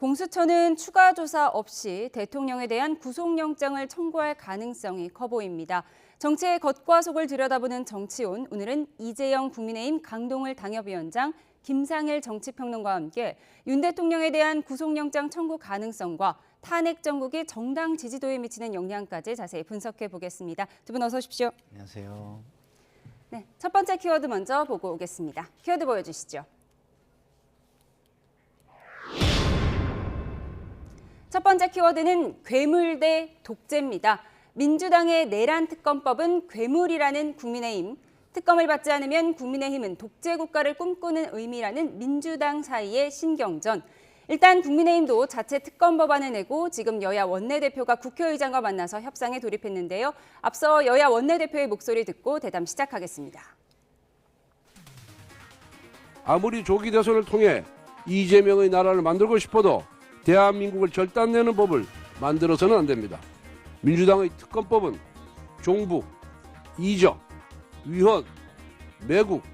공수처는 추가 조사 없이 대통령에 대한 구속영장을 청구할 가능성이 커 보입니다. 정치의 겉과 속을 들여다보는 정치온, 오늘은 이재영 국민의힘 강동을 당협위원장, 김상일 정치평론가와 함께 윤 대통령에 대한 구속영장 청구 가능성과 탄핵 정국이 정당 지지도에 미치는 영향까지 자세히 분석해 보겠습니다. 두 분 어서 오십시오. 안녕하세요. 네, 첫 번째 키워드 먼저 보고 오겠습니다. 키워드 보여주시죠. 첫 번째 키워드는 괴물 대 독재입니다. 민주당의 내란 특검법은 괴물이라는 국민의힘, 특검을 받지 않으면 국민의힘은 독재 국가를 꿈꾸는 의미라는 민주당 사이의 신경전. 일단 국민의힘도 자체 특검 법안을 내고 지금 여야 원내대표가 국회의장과 만나서 협상에 돌입했는데요. 앞서 여야 원내대표의 목소리 듣고 대담 시작하겠습니다. 아무리 조기 대선을 통해 이재명의 나라를 만들고 싶어도 대한민국을 절단내는 법을 만들어서는 안 됩니다. 민주당의 특검법은 종북, 이적, 위헌, 매국,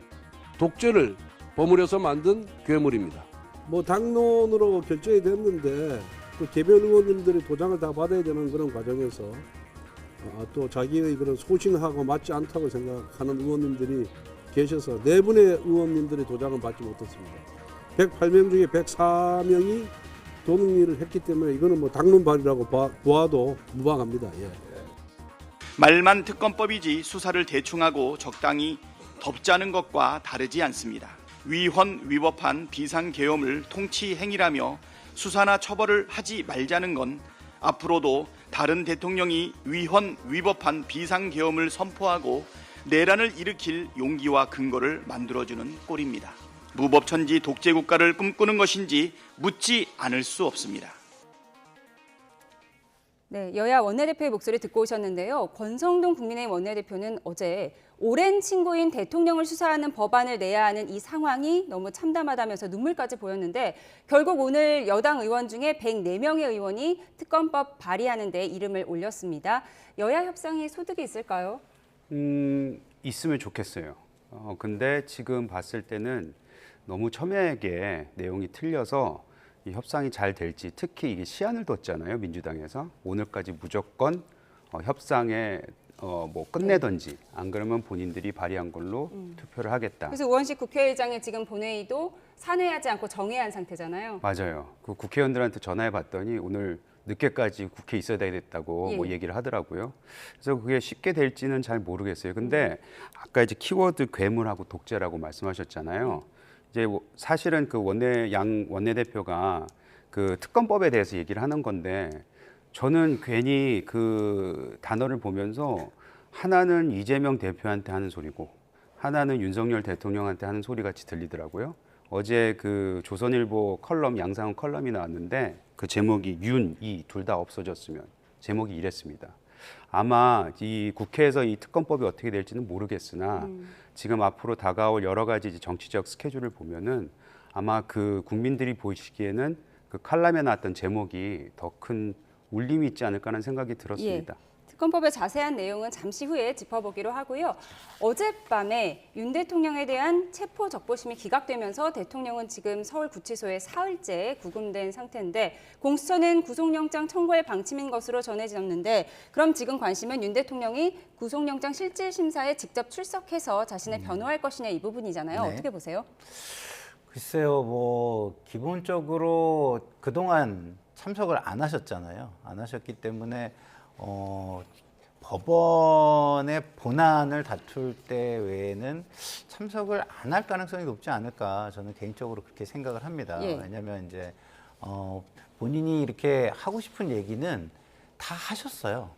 독재를 버무려서 만든 괴물입니다. 당론으로 결정이 됐는데 또 개별 의원님들이 도장을 다 받아야 되는 그런 과정에서 또 자기의 그런 소신하고 맞지 않다고 생각하는 의원님들이 계셔서 4분의 의원님들이 도장을 받지 못했습니다. 108명 중에 104명이 동의를 했기 때문에 이거는 당론발이라고 보아도 무방합니다. 예. 말만 특검법이지 수사를 대충하고 적당히 덮자는 것과 다르지 않습니다. 위헌 위법한 비상계엄을 통치 행위라며 수사나 처벌을 하지 말자는 건 앞으로도 다른 대통령이 위헌 위법한 비상계엄을 선포하고 내란을 일으킬 용기와 근거를 만들어주는 꼴입니다. 무법천지 독재국가를 꿈꾸는 것인지 묻지 않을 수 없습니다. 네, 여야 원내대표의 목소리 듣고 오셨는데요. 권성동 국민의힘 원내대표는 어제 오랜 친구인 대통령을 수사하는 법안을 내야 하는 이 상황이 너무 참담하다면서 눈물까지 보였는데 결국 오늘 여당 의원 중에 104명의 의원이 특검법 발의하는 데 이름을 올렸습니다. 여야 협상에 소득이 있을까요? 있으면 좋겠어요. 근데 지금 봤을 때는 너무 첨예하게 내용이 틀려서 이 협상이 잘 될지, 특히 이게 시한을 뒀잖아요, 민주당에서. 오늘까지 무조건 협상에 끝내든지, 안 그러면 본인들이 발의한 걸로 투표를 하겠다. 그래서 우원식 국회의장의 지금 본회의도 산회하지 않고 정회한 상태잖아요. 맞아요. 그 국회의원들한테 전화해 봤더니 오늘 늦게까지 국회에 있어야 되겠다고 얘기를 하더라고요. 그래서 그게 쉽게 될지는 잘 모르겠어요. 근데 아까 이제 키워드 괴물하고 독재라고 말씀하셨잖아요. 이제 사실은 그 양 원내대표가 그 특검법에 대해서 얘기를 하는 건데 저는 괜히 그 단어를 보면서 하나는 이재명 대표한테 하는 소리고 하나는 윤석열 대통령한테 하는 소리 같이 들리더라고요. 어제 그 조선일보 컬럼, 양상훈 컬럼이 나왔는데 그 제목이 윤, 이 둘 다 없어졌으면, 제목이 이랬습니다. 아마 이 국회에서 이 특검법이 어떻게 될지는 모르겠으나 지금 앞으로 다가올 여러 가지 이제 정치적 스케줄을 보면은 아마 그 국민들이 보시기에는 그 칼럼에 나왔던 제목이 더 큰 울림이 있지 않을까 하는 생각이 들었습니다. 특검법의 자세한 내용은 잠시 후에 짚어보기로 하고요. 어젯밤에 윤 대통령에 대한 체포 적부심이 기각되면서 대통령은 지금 서울구치소에 사흘째 구금된 상태인데 공수처는 구속영장 청구할 방침인 것으로 전해졌는데 그럼 지금 관심은 윤 대통령이 구속영장 실질심사에 직접 출석해서 자신을 변호할 것이냐 이 부분이잖아요. 네. 어떻게 보세요? 글쎄요, 기본적으로 그동안 참석을 안 하셨잖아요. 안 하셨기 때문에 법원의 본안을 다툴 때 외에는 참석을 안 할 가능성이 높지 않을까 저는 개인적으로 그렇게 생각을 합니다. 왜냐하면 이제 본인이 이렇게 하고 싶은 얘기는 다 하셨어요.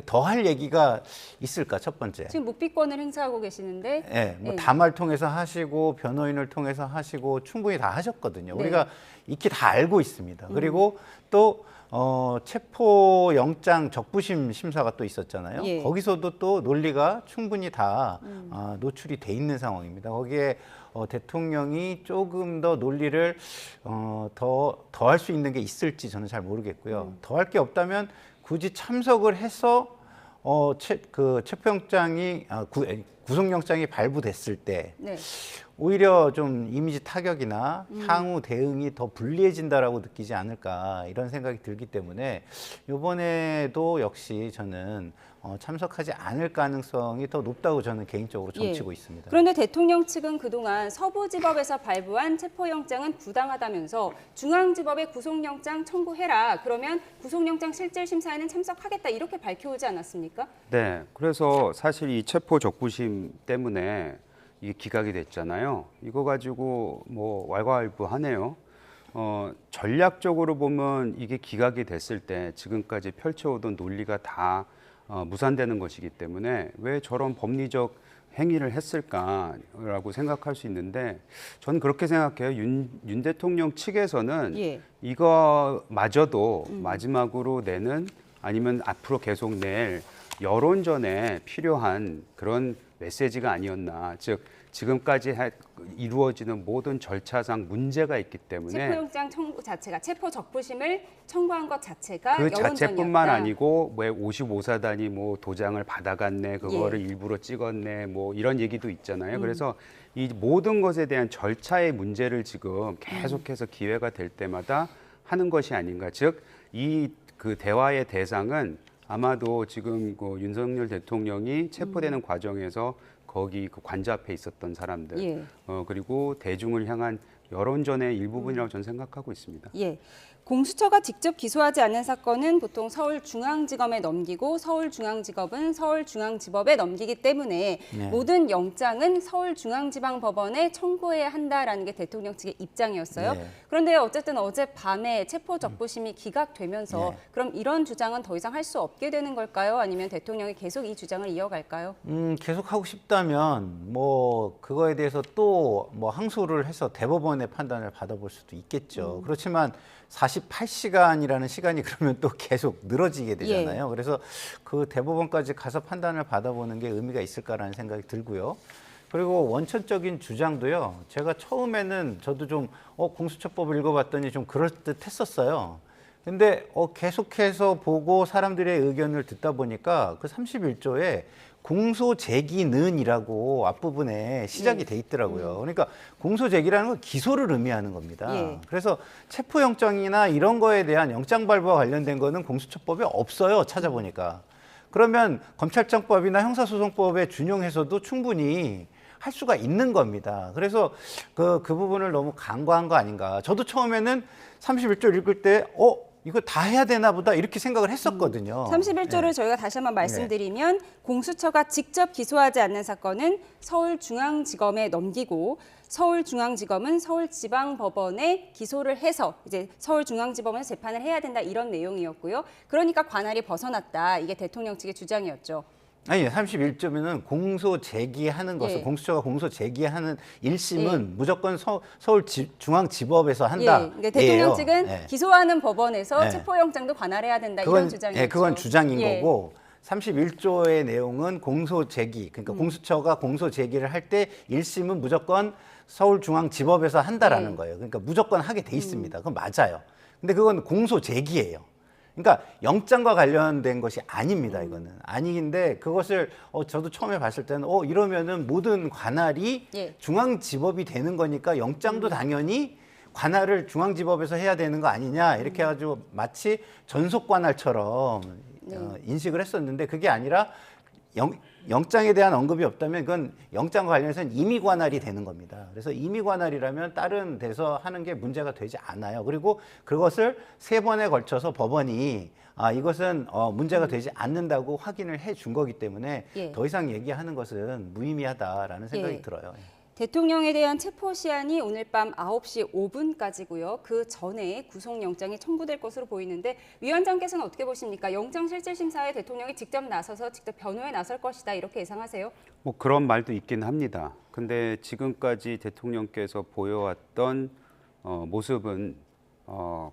더 할 얘기가 있을까, 첫 번째. 지금 묵비권을 행사하고 계시는데 담화를 통해서 하시고 변호인을 통해서 하시고 충분히 다 하셨거든요. 우리가 익히 다 알고 있습니다. 그리고 또 체포영장 적부심 심사가 또 있었잖아요. 거기서도 또 논리가 충분히 다 노출이 돼 있는 상황입니다. 거기에 대통령이 조금 더 논리를 더 할 수 있는 게 있을지 저는 잘 모르겠고요. 더 할 게 없다면 굳이 참석을 해서 체포영장이 구속영장이 발부됐을 때 네. 오히려 좀 이미지 타격이나 향후 대응이 더 불리해진다라고 느끼지 않을까 이런 생각이 들기 때문에 이번에도 역시 저는 참석하지 않을 가능성이 더 높다고 저는 개인적으로 점치고 있습니다. 그런데 대통령 측은 그동안 서부지법에서 발부한 체포영장은 부당하다면서 중앙지법에 구속영장 청구해라. 그러면 구속영장 실질심사에는 참석하겠다. 이렇게 밝혀오지 않았습니까? 네, 그래서 사실 이 체포 적부심 때문에 이게 기각이 됐잖아요. 이거 가지고 뭐 왈가왈부하네요. 전략적으로 보면 이게 기각이 됐을 때 지금까지 펼쳐오던 논리가 다 무산되는 것이기 때문에 왜 저런 법리적 행위를 했을까라고 생각할 수 있는데 저는 그렇게 생각해요. 윤 대통령 측에서는 예. 이거마저도 마지막으로 내는 아니면 앞으로 계속 낼 여론전에 필요한 그런 메시지가 아니었나. 즉 지금까지 이루어지는 모든 절차상 문제가 있기 때문에 체포영장 청구 자체가 체포 적부심을 청구한 것 자체가 그 여론전이었다. 자체뿐만 아니고 왜 55사단이 뭐 도장을 받아갔네, 그거를 일부러 찍었네, 뭐 이런 얘기도 있잖아요. 그래서 이 모든 것에 대한 절차의 문제를 지금 계속해서 기회가 될 때마다 하는 것이 아닌가. 즉 이 그 대화의 대상은 아마도 지금 그 윤석열 대통령이 체포되는 과정에서 거기 그 관저 앞에 있었던 사람들, 예. 그리고 대중을 향한 여론전의 일부분이라고 저는 생각하고 있습니다. 예. 공수처가 직접 기소하지 않는 사건은 보통 서울중앙지검에 넘기고 서울중앙지검은 서울중앙지법에 넘기기 때문에 네. 모든 영장은 서울중앙지방법원에 청구해야 한다라는 게 대통령 측의 입장이었어요. 네. 그런데 어쨌든 어젯밤에 체포적부심이 기각되면서 네. 그럼 이런 주장은 더 이상 할 수 없게 되는 걸까요? 아니면 대통령이 계속 이 주장을 이어갈까요? 계속 하고 싶다면 뭐 그거에 대해서 또 뭐 항소를 해서 대법원의 판단을 받아볼 수도 있겠죠. 그렇지만 48시간이라는 시간이 그러면 또 계속 늘어지게 되잖아요. 그래서 그 대법원까지 가서 판단을 받아보는 게 의미가 있을까라는 생각이 들고요. 그리고 원천적인 주장도요. 제가 처음에는 저도 좀 공수처법을 읽어봤더니 좀 그럴듯했었어요. 근데 계속해서 보고 사람들의 의견을 듣다 보니까 그 31조에 공소 제기는이라고 앞부분에 시작이 돼 있더라고요. 그러니까 공소 제기라는 건 기소를 의미하는 겁니다. 예. 그래서 체포영장이나 이런 거에 대한 영장 발부와 관련된 거는 공수처법에 없어요. 찾아보니까. 그러면 검찰청법이나 형사소송법에 준용해서도 충분히 할 수가 있는 겁니다. 그래서 그 부분을 너무 간과한 거 아닌가. 저도 처음에는 31조 읽을 때 이거 다 해야 되나 보다 이렇게 생각을 했었거든요. 31조를 저희가 다시 한번 말씀드리면 공수처가 직접 기소하지 않는 사건은 서울중앙지검에 넘기고 서울중앙지검은 서울지방법원에 기소를 해서 이제 서울중앙지법은 재판을 해야 된다 이런 내용이었고요. 그러니까 관할이 벗어났다. 이게 대통령 측의 주장이었죠. 아니 31조면은 공소 제기하는 것을 예. 공수처가 공소 제기하는 1심은 무조건 서울중앙지법에서 한다. 그러니까 대통령 측은 예. 기소하는 법원에서 예. 체포영장도 관할해야 된다 이런 주장이었죠. 그건 주장인 예. 거고 31조의 내용은 공소 제기. 그러니까 공수처가 공소 제기를 할 때 1심은 무조건 서울중앙지법에서 한다라는 거예요. 그러니까 무조건 하게 돼 있습니다. 그건 맞아요. 근데 그건 공소 제기예요. 그러니까 영장과 관련된 것이 아닙니다. 이거는 아니긴데 그것을 저도 처음에 봤을 때는 이러면은 모든 관할이 예. 중앙지법이 되는 거니까 영장도 당연히 관할을 중앙지법에서 해야 되는 거 아니냐 이렇게 해가지고 마치 전속 관할처럼 인식을 했었는데 그게 아니라 영장에 대한 언급이 없다면 그건 영장과 관련해서는 임의 관할이 되는 겁니다. 그래서 임의 관할이라면 다른 데서 하는 게 문제가 되지 않아요. 그리고 그것을 3번에 걸쳐서 법원이 이것은 문제가 되지 않는다고 확인을 해준 거기 때문에 예. 더 이상 얘기하는 것은 무의미하다라는 생각이 예. 들어요. 대통령에 대한 체포 시한이 오늘 밤 9시 5분까지고요. 그 전에 구속영장이 청구될 것으로 보이는데 위원장께서는 어떻게 보십니까? 영장실질심사에 대통령이 직접 나서서 직접 변호에 나설 것이다 이렇게 예상하세요? 뭐 그런 말도 있긴 합니다. 근데 지금까지 대통령께서 보여왔던 모습은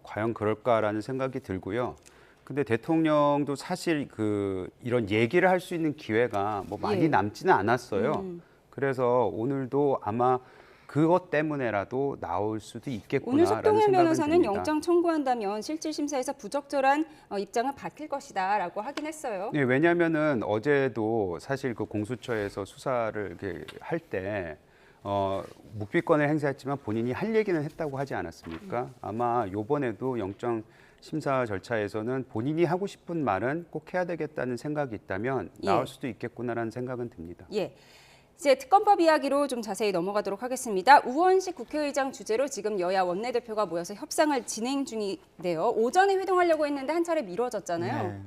과연 그럴까라는 생각이 들고요. 근데 대통령도 사실 이런 얘기를 할 수 있는 기회가 뭐 많이 예. 남지는 않았어요. 그래서 오늘도 아마 그것 때문에라도 나올 수도 오늘 있겠구나라는 석동현 생각은 변호사는 듭니다. 영장 청구한다면 실질 심사에서 부적절한 입장을 밝힐 것이다라고 하긴 했어요. 네, 왜냐하면은 어제도 사실 그 공수처에서 수사를 이렇게 할 때 묵비권을 행사했지만 본인이 할 얘기는 했다고 하지 않았습니까? 아마 이번에도 영장 심사 절차에서는 본인이 하고 싶은 말은 꼭 해야 되겠다는 생각이 있다면 나올 수도 있겠구나라는 생각은 듭니다. 예. 이제 특검법 이야기로 좀 자세히 넘어가도록 하겠습니다. 우원식 국회의장 주재로 지금 여야 원내대표가 모여서 협상을 진행 중인데요. 오전에 회동하려고 했는데 한 차례 미뤄졌잖아요. 네.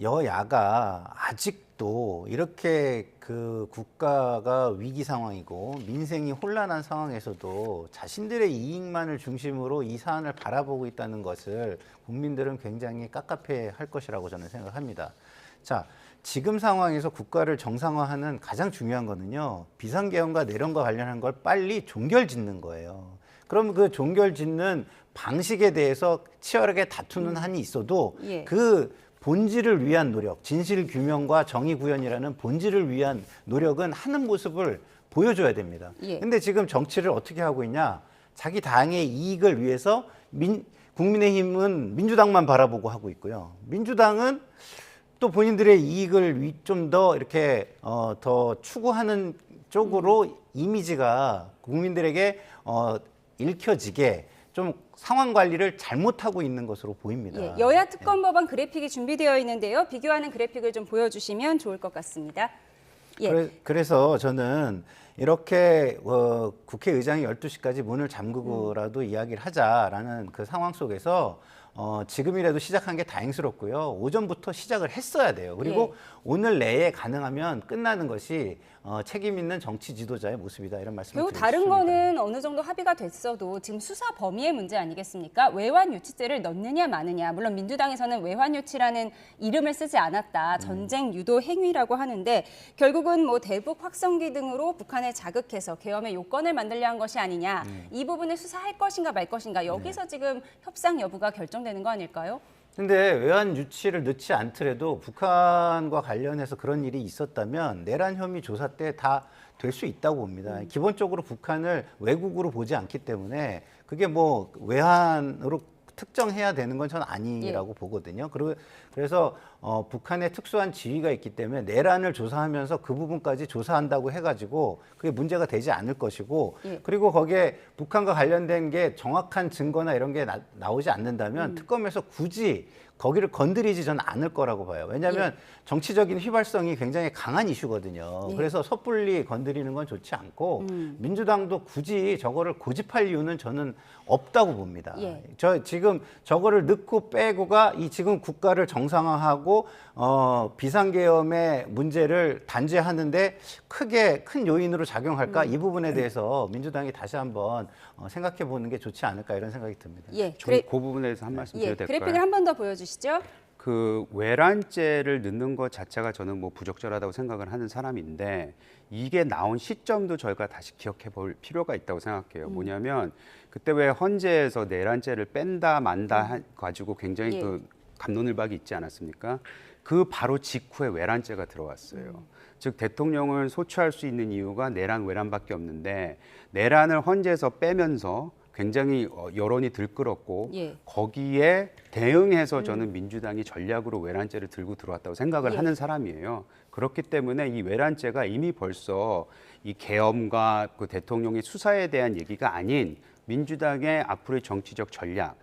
여야가 아직도 이렇게 그 국가가 위기 상황이고 민생이 혼란한 상황에서도 자신들의 이익만을 중심으로 이 사안을 바라보고 있다는 것을 국민들은 굉장히 깝깝해 할 것이라고 저는 생각합니다. 자, 지금 상황에서 국가를 정상화하는 가장 중요한 거는요, 비상계엄과 내란과 관련한 걸 빨리 종결짓는 거예요. 그럼 그 종결짓는 방식에 대해서 치열하게 다투는 한이 있어도 예. 그 본질을 위한 노력, 진실 규명과 정의 구현이라는 본질을 위한 노력은 하는 모습을 보여줘야 됩니다. 예. 근데 지금 정치를 어떻게 하고 있냐? 자기 당의 이익을 위해서 국민의힘은 민주당만 바라보고 하고 있고요. 민주당은 또 본인들의 이익을 좀 더 이렇게 더 추구하는 쪽으로 이미지가 국민들에게 읽혀지게 좀 상황 관리를 잘못하고 있는 것으로 보입니다. 예, 여야 특검 법안 그래픽이 준비되어 있는데요. 비교하는 그래픽을 좀 보여주시면 좋을 것 같습니다. 예. 그래서 저는 이렇게 국회의장이 12시까지 문을 잠그고라도 이야기를 하자라는 그 상황 속에서 지금이라도 시작한 게 다행스럽고요. 오전부터 시작을 했어야 돼요. 그리고 오늘 내에 가능하면 끝나는 것이 책임 있는 정치 지도자의 모습이다. 이런 말씀을 결국 드리고 다른 싶습니다. 거는 어느 정도 합의가 됐어도 지금 수사 범위의 문제 아니겠습니까? 외환 유치죄를 넣느냐 마느냐. 물론 민주당에서는 외환 유치라는 이름을 쓰지 않았다. 전쟁 유도 행위라고 하는데 결국은 뭐 대북 확성기 등으로 북한을 자극해서 계엄의 요건을 만들려 한 것이 아니냐. 이 부분을 수사할 것인가 말 것인가. 여기서 지금 협상 여부가 결정되는 거 아닐까요? 근데 외환 유치를 넣지 않더라도 북한과 관련해서 그런 일이 있었다면 내란 혐의 조사 때 다 될 수 있다고 봅니다. 기본적으로 북한을 외국으로 보지 않기 때문에 그게 뭐 외환으로 특정해야 되는 건 저는 아니라고 보거든요. 그래서 북한의 특수한 지위가 있기 때문에 내란을 조사하면서 그 부분까지 조사한다고 해가지고 그게 문제가 되지 않을 것이고 그리고 거기에 북한과 관련된 게 정확한 증거나 이런 게 나오지 않는다면 특검에서 굳이 거기를 건드리지 저는 않을 거라고 봐요. 왜냐하면 정치적인 휘발성이 굉장히 강한 이슈거든요. 그래서 섣불리 건드리는 건 좋지 않고 민주당도 굳이 저거를 고집할 이유는 저는 없다고 봅니다. 저 지금 저거를 넣고 빼고가 이 지금 국가를 정상화하고 비상계엄의 문제를 단죄하는데 큰 요인으로 작용할까? 이 부분에 대해서 민주당이 다시 한번 생각해 보는 게 좋지 않을까 이런 생각이 듭니다. 그 부분에서 한 말씀 드려도 될까요? 그래픽을 한 번 더 보여주시죠. 그 외란죄를 넣는 것 자체가 저는 뭐 부적절하다고 생각을 하는 사람인데 이게 나온 시점도 저희가 다시 기억해 볼 필요가 있다고 생각해요. 뭐냐면 그때 왜 헌재에서 내란죄를 뺀다 만다 가지고 굉장히 그 갑론을박이 있지 않았습니까? 그 바로 직후에 외란죄가 들어왔어요. 즉 대통령을 소추할 수 있는 이유가 내란 외란밖에 없는데 내란을 헌재에서 빼면서 굉장히 여론이 들끓었고 거기에 대응해서 저는 민주당이 전략으로 외란죄를 들고 들어왔다고 생각을 하는 사람이에요. 그렇기 때문에 이 외란죄가 이미 벌써 이 계엄과 그 대통령의 수사에 대한 얘기가 아닌 민주당의 앞으로의 정치적 전략,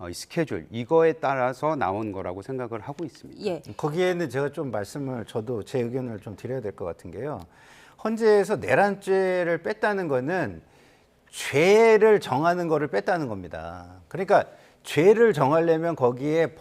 이 스케줄 이거에 따라서 나온 거라고 생각을 하고 있습니다. 거기에는 제가 좀 저도 제 의견을 좀 드려야 될 것 같은 게요. 헌재에서 내란죄를 뺐다는 거는 죄를 정하는 거를 뺐다는 겁니다. 그러니까 죄를 정하려면 거기에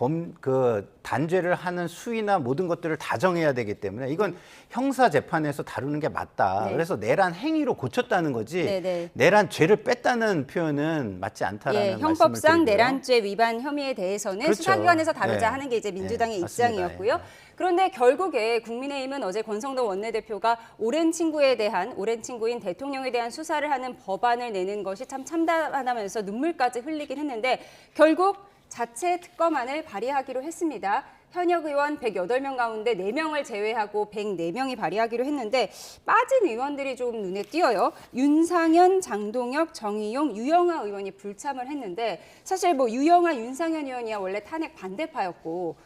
단죄를 하는 수위나 모든 것들을 다 정해야 되기 때문에 이건 형사 재판에서 다루는 게 맞다. 그래서 내란 행위로 고쳤다는 거지. 내란 죄를 뺐다는 표현은 맞지 않다라는 말씀을 형법상 드리고요. 내란죄 위반 혐의에 대해서는 그렇죠. 수사기관에서 다루자 하는 게 이제 민주당의 입장이었고요. 그런데 결국에 국민의힘은 어제 권성동 원내대표가 오랜 친구인 대통령에 대한 수사를 하는 법안을 내는 것이 참 참담하다면서 눈물까지 흘리긴 했는데 결국 자체 특검안을 발의하기로 했습니다. 현역 의원 108명 가운데 4명을 제외하고 104명이 발의하기로 했는데 빠진 의원들이 좀 눈에 띄어요. 윤상현, 장동혁, 정의용, 유영하 의원이 불참을 했는데 사실 뭐 유영하, 윤상현 의원이야 원래 탄핵 반대파였고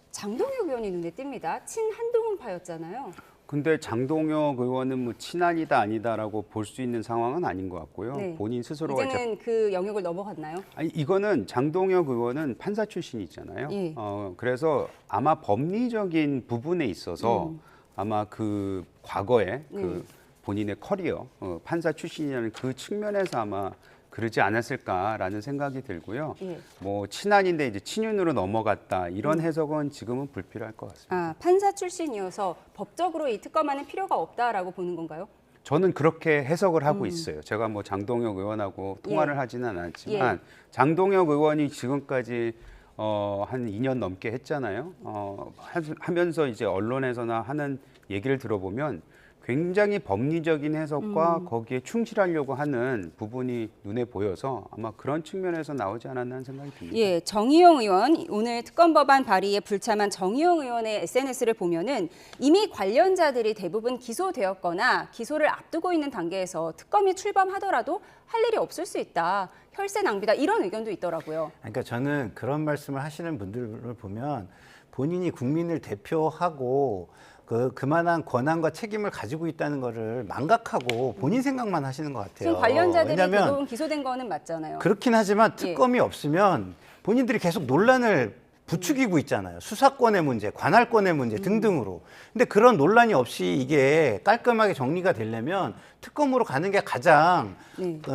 장동혁 의원이 눈에 띕니다. 친한동훈파였잖아요. 근데 장동혁 의원은 뭐 친한이다 아니다라고 볼 수 있는 상황은 아닌 것 같고요. 네. 본인 스스로가 이제는 그 영역을 넘어갔나요? 아니 이거는 장동혁 의원은 판사 출신이잖아요. 예. 그래서 아마 법리적인 부분에 있어서 아마 그 과거에 그 본인의 커리어 판사 출신이라는 그 측면에서 아마 그러지 않았을까라는 생각이 들고요. 예. 뭐 친한인데 이제 친윤으로 넘어갔다 이런 해석은 지금은 불필요할 것 같습니다. 아, 판사 출신이어서 법적으로 이 특검안은 필요가 없다라고 보는 건가요? 저는 그렇게 해석을 하고 있어요. 제가 뭐 장동혁 의원하고 통화를 예. 하지는 않았지만 장동혁 의원이 지금까지 한 2년 넘게 했잖아요. 하면서 이제 언론에서나 하는 얘기를 들어보면 굉장히 법리적인 해석과 거기에 충실하려고 하는 부분이 눈에 보여서 아마 그런 측면에서 나오지 않았나 하는 생각이 듭니다. 예, 정의용 의원 오늘 특검 법안 발의에 불참한 정의용 의원의 SNS를 보면은 이미 관련자들이 대부분 기소되었거나 기소를 앞두고 있는 단계에서 특검이 출범하더라도 할 일이 없을 수 있다. 혈세 낭비다. 이런 의견도 있더라고요. 그러니까 저는 그런 말씀을 하시는 분들을 보면 본인이 국민을 대표하고 그만한 권한과 책임을 가지고 있다는 거를 망각하고 본인 생각만 하시는 것 같아요. 지금 관련자들이 왜냐하면 대부분 기소된 거는 맞잖아요. 그렇긴 하지만 특검이 없으면 본인들이 계속 논란을 부추기고 있잖아요. 수사권의 문제, 관할권의 문제 등등으로. 근데 그런 논란이 없이 이게 깔끔하게 정리가 되려면 특검으로 가는 게 가장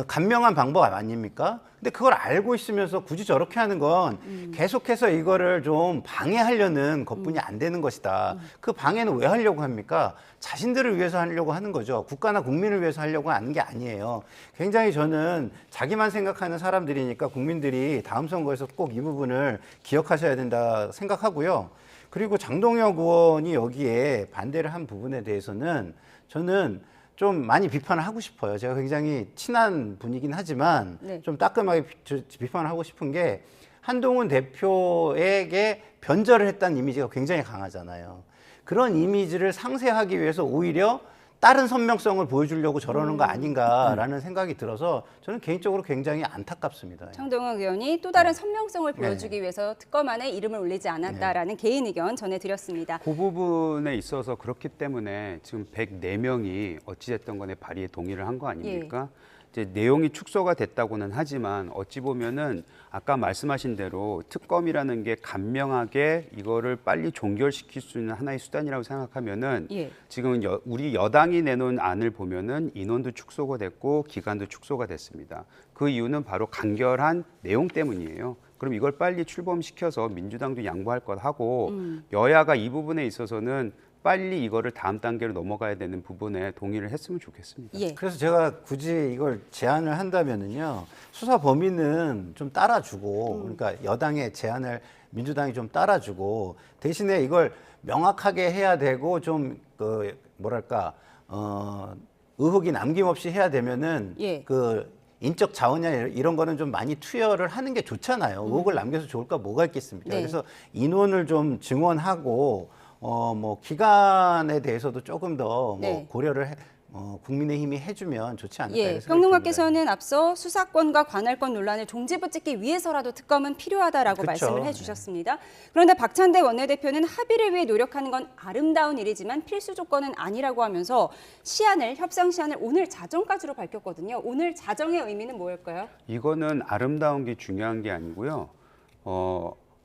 간명한 방법 아닙니까? 근데 그걸 알고 있으면서 굳이 저렇게 하는 건 계속해서 이거를 좀 방해하려는 것뿐이 안 되는 것이다. 그 방해는 왜 하려고 합니까? 자신들을 위해서 하려고 하는 거죠. 국가나 국민을 위해서 하려고 하는 게 아니에요. 굉장히 저는 자기만 생각하는 사람들이니까 국민들이 다음 선거에서 꼭 이 부분을 기억하셔야 된다 생각하고요. 그리고 장동혁 의원이 여기에 반대를 한 부분에 대해서는 저는 좀 많이 비판을 하고 싶어요. 제가 굉장히 친한 분이긴 하지만 좀 따끔하게 비판을 하고 싶은 게 한동훈 대표에게 변절을 했다는 이미지가 굉장히 강하잖아요. 그런 이미지를 상쇄하기 위해서 오히려 다른 선명성을 보여주려고 저러는 거 아닌가라는 생각이 들어서 저는 개인적으로 굉장히 안타깝습니다. 장동혁 의원이 또 다른 선명성을 보여주기 위해서 특검안에 이름을 올리지 않았다라는 개인 의견 전해드렸습니다. 그 부분에 있어서 그렇기 때문에 지금 104명이 어찌됐든 간에 발의에 동의를 한 거 아닙니까? 이제 내용이 축소가 됐다고는 하지만 어찌 보면은 아까 말씀하신 대로 특검이라는 게 간명하게 이거를 빨리 종결시킬 수 있는 하나의 수단이라고 생각하면은 지금 우리 여당이 내놓은 안을 보면은 인원도 축소가 됐고 기간도 축소가 됐습니다. 그 이유는 바로 간결한 내용 때문이에요. 그럼 이걸 빨리 출범시켜서 민주당도 양보할 것 하고 여야가 이 부분에 있어서는 빨리 이거를 다음 단계로 넘어가야 되는 부분에 동의를 했으면 좋겠습니다. 그래서 제가 굳이 이걸 제안을 한다면은요, 수사 범위는 좀 따라주고, 그러니까 여당의 제안을 민주당이 좀 따라주고, 대신에 이걸 명확하게 해야 되고 좀 뭐랄까 의혹이 남김없이 해야 되면은 그 인적 자원이나 이런 거는 좀 많이 투여를 하는 게 좋잖아요. 의혹을 남겨서 좋을까 뭐가 있겠습니까? 그래서 인원을 좀 증원하고. 뭐 기간에 대해서도 조금 더 뭐 고려를 국민의힘이 해주면 좋지 않을까 생각이 듭니다. 평론가께서는 앞서 수사권과 관할권 논란을 종지부짓기 위해서라도 특검은 필요하다라고 말씀을 해주셨습니다. 그런데 박찬대 원내대표는 합의를 위해 노력하는 건 아름다운 일이지만 필수 조건은 아니라고 하면서 협상 시한을 오늘 자정까지로 밝혔거든요. 오늘 자정의 의미는 뭐일까요? 이거는 아름다운 게 중요한 게 아니고요.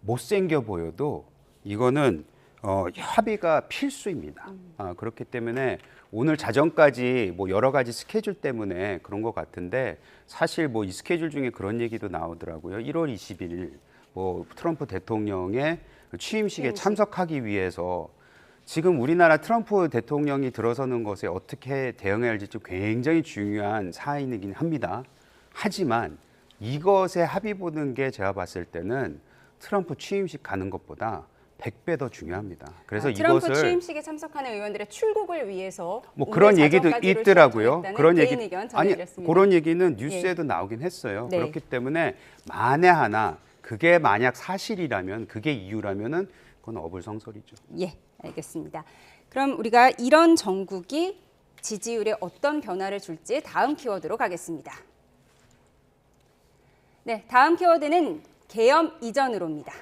못생겨 보여도 이거는 협의가 필수입니다. 그렇기 때문에 오늘 자정까지 뭐 여러 가지 스케줄 때문에 그런 것 같은데 사실 뭐 이 스케줄 중에 그런 얘기도 나오더라고요. 1월 20일 뭐 트럼프 대통령의 취임식에 참석하기 위해서 지금 우리나라 트럼프 대통령이 들어서는 것에 어떻게 대응해야 할지 굉장히 중요한 사안이긴 합니다. 하지만 이것에 합의 보는 게 제가 봤을 때는 트럼프 취임식 가는 것보다 100배 더 중요합니다. 그래서 트럼프 이것을 취임식에 참석하는 의원들의 출국을 위해서 뭐 그런 얘기도 있더라고요. 그런 얘기 아니 그런 얘기는 뉴스에도 나오긴 했어요. 그렇기 때문에 만에 하나 그게 만약 사실이라면 그게 이유라면은 그건 어불성설이죠. 예, 알겠습니다. 그럼 우리가 이런 정국이 지지율에 어떤 변화를 줄지 다음 키워드로 가겠습니다. 네, 다음 키워드는 계엄 이전으로입니다.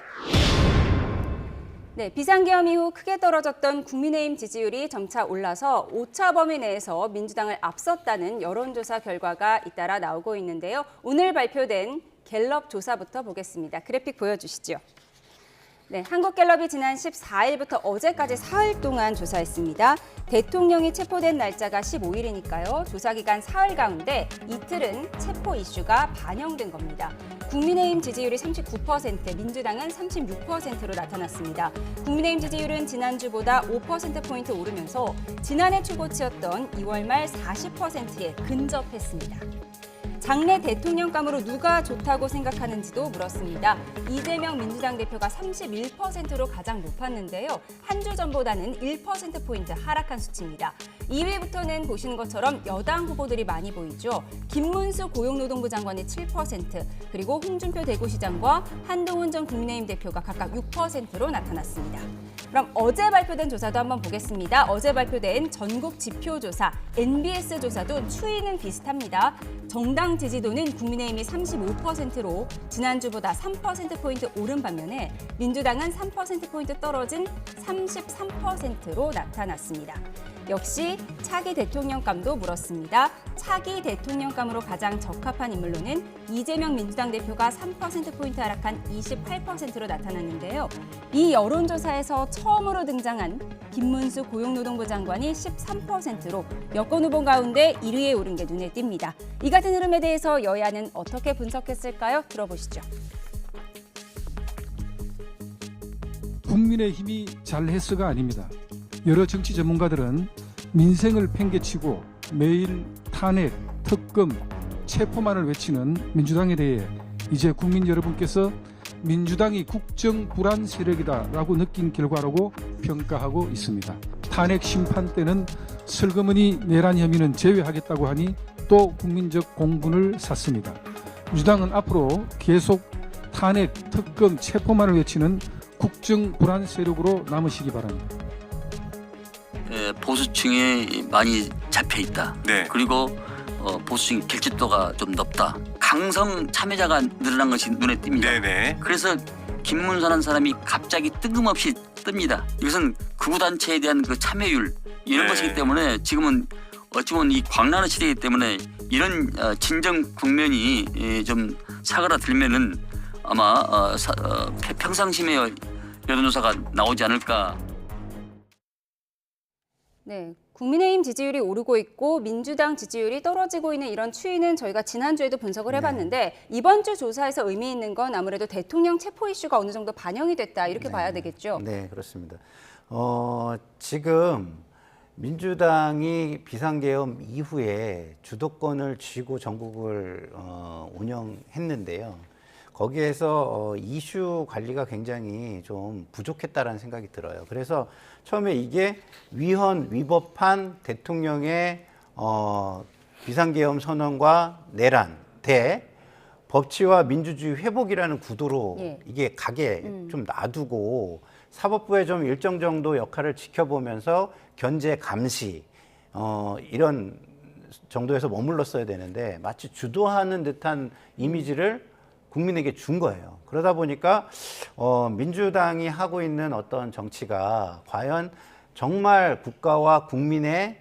네, 비상계엄 이후 크게 떨어졌던 국민의힘 지지율이 점차 올라서 오차 범위 내에서 민주당을 앞섰다는 여론조사 결과가 잇따라 나오고 있는데요. 오늘 발표된 갤럽 조사부터 보겠습니다. 그래픽 보여주시죠. 네, 한국갤럽이 지난 14일부터 어제까지 사흘 동안 조사했습니다. 대통령이 체포된 날짜가 15일이니까요. 조사기간 사흘 가운데 이틀은 체포 이슈가 반영된 겁니다. 국민의힘 지지율이 39%, 민주당은 36%로 나타났습니다. 국민의힘 지지율은 지난주보다 5%포인트 오르면서 지난해 최고치였던 2월 말 40%에 근접했습니다. 장래 대통령감으로 누가 좋다고 생각하는지도 물었습니다. 이재명 민주당 대표가 31%로 가장 높았는데요. 한 주 전보다는 1%포인트 하락한 수치입니다. 2위부터는 보시는 것처럼 여당 후보들이 많이 보이죠. 김문수 고용노동부 장관이 7%, 그리고 홍준표 대구시장과 한동훈 전 국민의힘 대표가 각각 6%로 나타났습니다. 그럼 어제 발표된 조사도 한번 보겠습니다. 어제 발표된 전국 지표조사, NBS 조사도 추이는 비슷합니다. 정당 지지도는 국민의힘이 35%로 지난주보다 3%포인트 오른 반면에 민주당은 3%포인트 떨어진 33%로 나타났습니다. 역시 차기 대통령감도 물었습니다. 차기 대통령감으로 가장 적합한 인물로는 이재명 민주당 대표가 3%포인트 하락한 28%로 나타났는데요. 이 여론조사에서 처음으로 등장한 김문수 고용노동부 장관이 13%로 여권 후보 가운데 1위에 오른 게 눈에 띕니다. 이 같은 흐름에 대해서 여야는 어떻게 분석했을까요? 들어보시죠. 국민의힘이 잘했어가 아닙니다. 여러 정치 전문가들은 민생을 팽개치고 매일 탄핵, 특검, 체포만을 외치는 민주당에 대해 이제 국민 여러분께서 민주당이 국정 불안 세력이다라고 느낀 결과라고 평가하고 있습니다. 탄핵 심판 때는 슬그머니 내란 혐의는 제외하겠다고 하니 또 국민적 공분을 샀습니다. 민주당은 앞으로 계속 탄핵, 특검, 체포만을 외치는 국정 불안 세력으로 남으시기 바랍니다. 보수층에 많이 잡혀 있다. 네. 그리고 보수층 결집도가 좀 높다. 강성 참여자가 늘어난 것이 눈에 띕니다. 네네. 그래서 김문수라는 사람이 갑자기 뜬금없이 뜹니다. 이것은 극우 단체에 대한 그 참여율 이런 네. 것이기 때문에 지금은 어찌 보면 이 광란의 시대이기 때문에 이런 진정 국면이 좀 사그라들면은 아마 평상심의 여론조사가 나오지 않을까. 네, 국민의힘 지지율이 오르고 있고 민주당 지지율이 떨어지고 있는 이런 추이는 저희가 지난주에도 분석을 해봤는데 이번 주 조사에서 의미 있는 건 아무래도 대통령 체포 이슈가 어느 정도 반영이 됐다 이렇게 봐야 되겠죠? 네, 그렇습니다. 지금 민주당이 비상계엄 이후에 주도권을 쥐고 전국을 운영했는데요. 거기에서 이슈 관리가 굉장히 좀 부족했다라는 생각이 들어요. 그래서 처음에 이게 위헌, 위법한 대통령의 비상계엄 선언과 내란 대 법치와 민주주의 회복이라는 구도로 이게 가게 좀 놔두고 사법부에 좀 일정 정도 역할을 지켜보면서 견제 감시 이런 정도에서 머물렀어야 되는데 마치 주도하는 듯한 이미지를 국민에게 준 거예요. 그러다 보니까 민주당이 하고 있는 어떤 정치가 과연 정말 국가와 국민의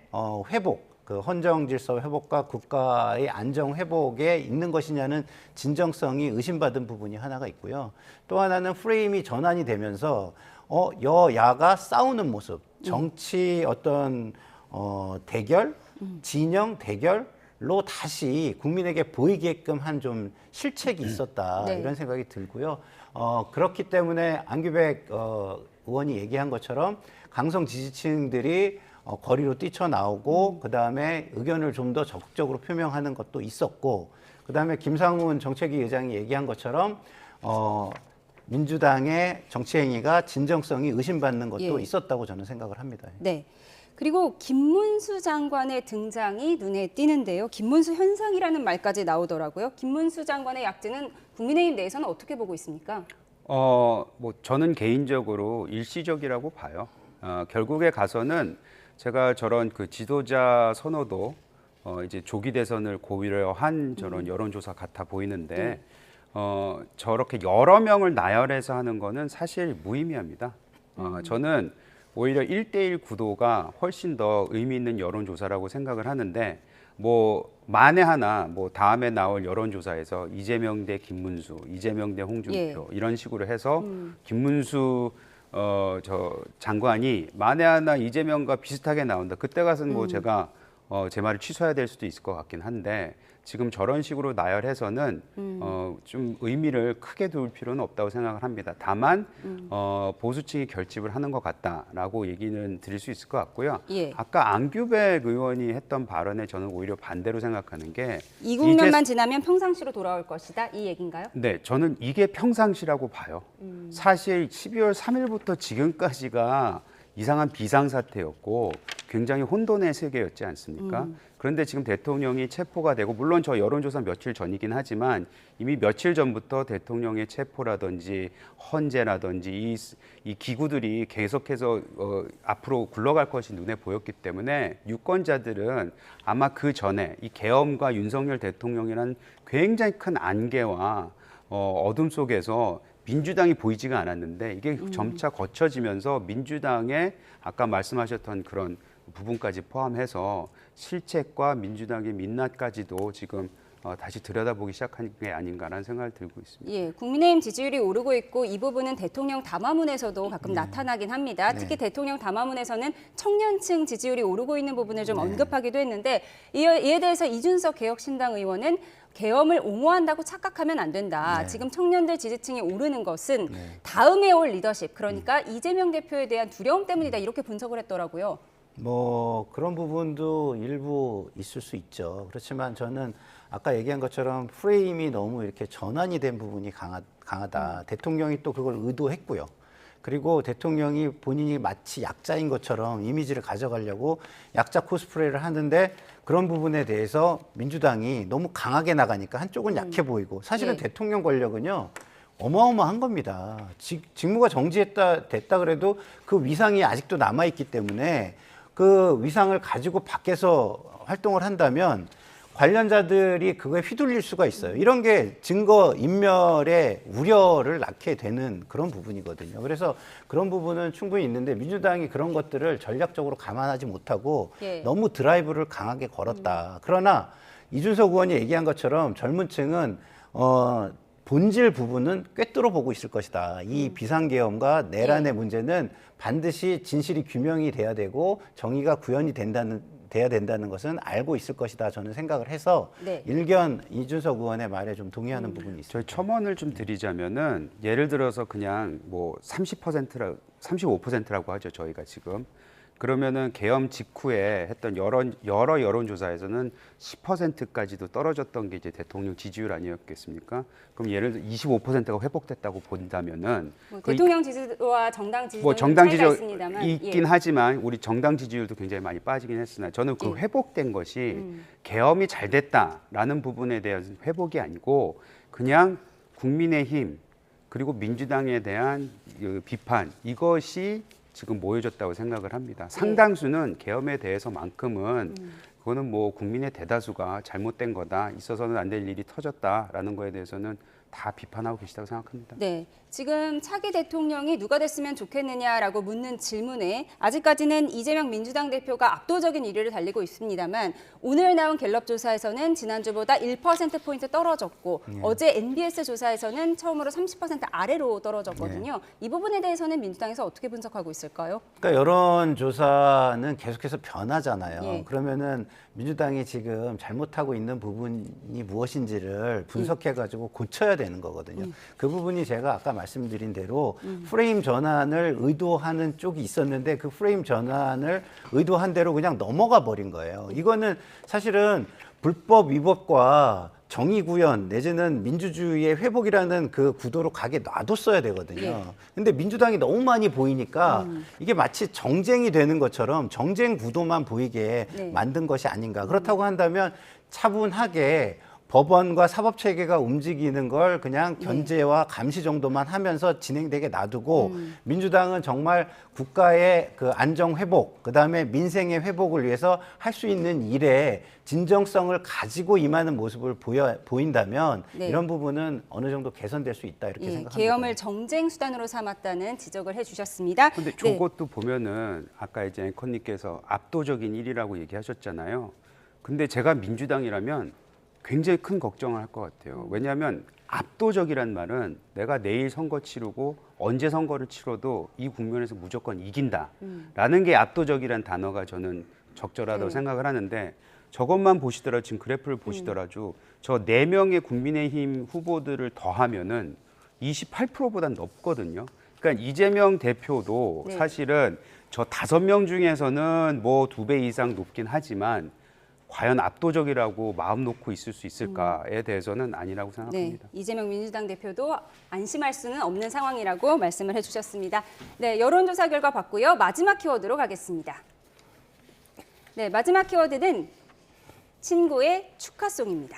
회복, 그 헌정 질서 회복과 국가의 안정 회복에 있는 것이냐는 진정성이 의심받은 부분이 하나가 있고요. 또 하나는 프레임이 전환이 되면서 여야가 싸우는 모습, 정치 어떤 대결, 진영 대결로 다시 국민에게 보이게끔 한 좀 실책이 있었다 이런 생각이 들고요. 그렇기 때문에 안규백 의원이 얘기한 것처럼 강성 지지층들이 거리로 뛰쳐나오고 그다음에 의견을 좀 더 적극적으로 표명하는 것도 있었고 그다음에 김상훈 정책위 의장이 얘기한 것처럼 민주당의 정치 행위가 진정성이 의심받는 것도 있었다고 저는 생각을 합니다. 네. 그리고 김문수 장관의 등장이 눈에 띄는데요. 김문수 현상이라는 말까지 나오더라고요. 김문수 장관의 약진은 국민의힘 내에서는 어떻게 보고 있습니까? 뭐 저는 개인적으로 일시적이라고 봐요. 결국에 가서는 제가 저런 그 지도자 선호도 이제 조기 대선을 고려한 저런 여론조사 같아 보이는데 저렇게 여러 명을 나열해서 하는 거는 사실 무의미합니다. 저는 오히려 1대1 구도가 훨씬 더 의미 있는 여론조사라고 생각을 하는데 뭐 만에 하나 뭐 다음에 나올 여론조사에서 이재명 대 김문수, 이재명 대 홍준표 이런 식으로 해서 김문수 저 장관이 만에 하나 이재명과 비슷하게 나온다. 그때 가서는 뭐 제가 제 말을 취소해야 될 수도 있을 것 같긴 한데 지금 저런 식으로 나열해서는 좀 의미를 크게 둘 필요는 없다고 생각을 합니다. 다만 보수층이 결집을 하는 것 같다라고 얘기는 드릴 수 있을 것 같고요. 예. 아까 안규백 의원이 했던 발언에 저는 오히려 반대로 생각하는 게 이 국면만 지나면 평상시로 돌아올 것이다 이 얘기인가요? 네, 저는 이게 평상시라고 봐요. 사실 12월 3일부터 지금까지가 이상한 비상사태였고 굉장히 혼돈의 세계였지 않습니까? 그런데 지금 대통령이 체포가 되고 물론 저 여론조사 며칠 전이긴 하지만 이미 며칠 전부터 대통령의 체포라든지 헌재라든지 이 기구들이 계속해서 앞으로 굴러갈 것이 눈에 보였기 때문에 유권자들은 아마 그 전에 이 계엄과 윤석열 대통령이라는 굉장히 큰 안개와 어둠 속에서 민주당이 보이지가 않았는데 이게 점차 거쳐지면서 민주당의 아까 말씀하셨던 그런 부분까지 포함해서 실책과 민주당의 민낯까지도 지금 다시 들여다보기 시작한 게 아닌가라는 생각을 들고 있습니다. 예, 국민의힘 지지율이 오르고 있고 이 부분은 대통령 담화문에서도 가끔 나타나긴 합니다. 특히 대통령 담화문에서는 청년층 지지율이 오르고 있는 부분을 좀 언급하기도 했는데 이에 대해서 이준석 개혁신당 의원은 계엄을 옹호한다고 착각하면 안 된다. 지금 청년들 지지층이 오르는 것은 다음에 올 리더십, 그러니까 이재명 대표에 대한 두려움 때문이다. 이렇게 분석을 했더라고요. 뭐 그런 부분도 일부 있을 수 있죠. 그렇지만 저는 아까 얘기한 것처럼 프레임이 너무 이렇게 전환이 된 부분이 강하다. 대통령이 또 그걸 의도했고요. 그리고 대통령이 본인이 마치 약자인 것처럼 이미지를 가져가려고 약자 코스프레를 하는데 그런 부분에 대해서 민주당이 너무 강하게 나가니까 한쪽은 약해 보이고 사실은 대통령 권력은요. 어마어마한 겁니다. 직무가 됐다 그래도 그 위상이 아직도 남아있기 때문에 그 위상을 가지고 밖에서 활동을 한다면 관련자들이 그거에 휘둘릴 수가 있어요. 이런 게 증거 인멸의 우려를 낳게 되는 그런 부분이거든요. 그래서 그런 부분은 충분히 있는데 민주당이 그런 것들을 전략적으로 감안하지 못하고 너무 드라이브를 강하게 걸었다. 그러나 이준석 의원이 얘기한 것처럼 젊은 층은 본질 부분은 꿰뚫어 보고 있을 것이다. 이 비상계엄과 내란의 문제는 반드시 진실이 규명이 돼야 되고 정의가 구현이 돼야 된다는 것은 알고 있을 것이다. 저는 생각을 해서 일견 이준석 의원의 말에 좀 동의하는 부분이 있습니다. 저희 첨언을 좀 드리자면은 예를 들어서 그냥 뭐 35%라고 하죠. 저희가 지금. 그러면은 계엄 직후에 했던 여러 여론조사에서는 10%까지도 떨어졌던 게 이제 대통령 지지율 아니었겠습니까? 그럼 예를 들어 25%가 회복됐다고 본다면은 대통령 지지와 정당 지지율 뭐 정당 차이가 지지율 있습니다만 있긴 하지만 우리 정당 지지율도 굉장히 많이 빠지긴 했으나 저는 그 회복된 것이 계엄이 잘 됐다라는 부분에 대한 회복이 아니고 그냥 국민의힘 그리고 민주당에 대한 그 비판 이것이 지금 모여졌다고 생각을 합니다. 상당수는 계엄에 대해서만큼은 그거는 뭐 국민의 대다수가 잘못된 거다, 있어서는 안 될 일이 터졌다라는 거에 대해서는 다 비판하고 계시다고 생각합니다. 네, 지금 차기 대통령이 누가 됐으면 좋겠느냐라고 묻는 질문에 아직까지는 이재명 민주당 대표가 압도적인 1위를 달리고 있습니다만 오늘 나온 갤럽 조사에서는 지난주보다 1%포인트 떨어졌고 어제 NBS 조사에서는 처음으로 30% 아래로 떨어졌거든요. 이 부분에 대해서는 민주당에서 어떻게 분석하고 있을까요? 그러니까 여론조사는 계속해서 변하잖아요. 그러면은 민주당이 지금 잘못하고 있는 부분이 무엇인지를 분석해가지고 고쳐야 되는 거거든요. 그 부분이 제가 아까 말씀드린 대로 프레임 전환을 의도하는 쪽이 있었는데 그 프레임 전환을 의도한 대로 그냥 넘어가 버린 거예요. 이거는 사실은 불법 위법과 정의 구현 내지는 민주주의의 회복이라는 그 구도로 가게 놔뒀어야 되거든요. 근데 민주당이 너무 많이 보이니까 이게 마치 정쟁이 되는 것처럼 정쟁 구도만 보이게 만든 것이 아닌가. 그렇다고 한다면 차분하게 법원과 사법 체계가 움직이는 걸 그냥 견제와 감시 정도만 하면서 진행되게 놔두고 민주당은 정말 국가의 그 안정 회복, 그다음에 민생의 회복을 위해서 할 수 있는 일에 진정성을 가지고 임하는 모습을 보인다면 네. 이런 부분은 어느 정도 개선될 수 있다 이렇게 생각합니다. 계엄을 정쟁 수단으로 삼았다는 지적을 해주셨습니다. 근데 저것도 보면은 아까 이제 앵커님께서 압도적인 일이라고 얘기하셨잖아요. 근데 제가 민주당이라면 굉장히 큰 걱정을 할 것 같아요. 왜냐하면 압도적이란 말은 내가 내일 선거 치르고 언제 선거를 치러도 이 국면에서 무조건 이긴다라는 게 압도적이란 단어가 저는 적절하다고 생각을 하는데 저것만 보시더라도 지금 그래프를 보시더라도 저 4명의 국민의힘 후보들을 더하면은 28%보다 높거든요. 그러니까 이재명 대표도 사실은 저 5명 중에서는 뭐 2배 이상 높긴 하지만 과연 압도적이라고 마음 놓고 있을 수 있을까에 대해서는 아니라고 생각합니다. 네, 이재명 민주당 대표도 안심할 수는 없는 상황이라고 말씀을 해주셨습니다. 네, 여론조사 결과 봤고요. 마지막 키워드로 가겠습니다. 네, 마지막 키워드는 친구의 축하송입니다.